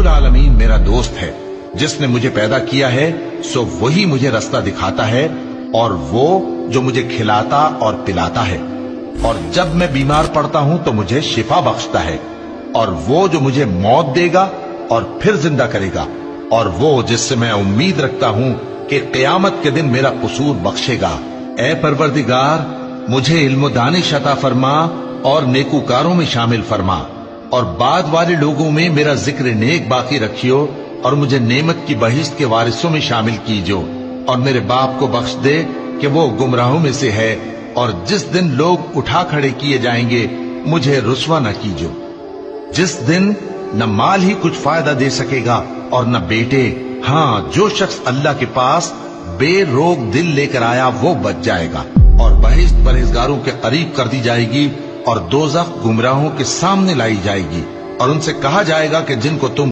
रब्बुल आलमीन मेरा दोस्त है। जिसने मुझे पैदा किया है सो वही मुझे रास्ता दिखाता है, और वो जो मुझे खिलाता और पिलाता है, और जब मैं बीमार पड़ता हूं तो मुझे शिफा बख्शता है, और वो जो मुझे मौत देगा और फिर जिंदा करेगा, और वो जिससे मैं उम्मीद रखता हूं कि क़यामत के दिन मेरा कसूर बख्शेगा। ए परवरदिगार, मुझे इल्म दानिश अता फरमा और नेकूकारों में शामिल फरमा, और बाद वाले लोगों में मेरा जिक्र नेक बाकी रखियो, और मुझे नेमत की बहिश्त के वारिसों में शामिल कीजो, और मेरे बाप को बख्श दे कि वो गुमराहों में से है, और जिस दिन लोग उठा खड़े किए जाएंगे मुझे रुसवा न कीजो, जिस दिन न माल ही कुछ फायदा दे सकेगा और न बेटे। हाँ, जो शख्स अल्लाह के पास बेरोग दिल लेकर आया वो बच जाएगा, और बहिश्त परहेजगारों के करीब कर दी जाएगी, और दोज़ख गुमराहों के सामने लाई जाएगी, और उनसे कहा जाएगा कि जिनको तुम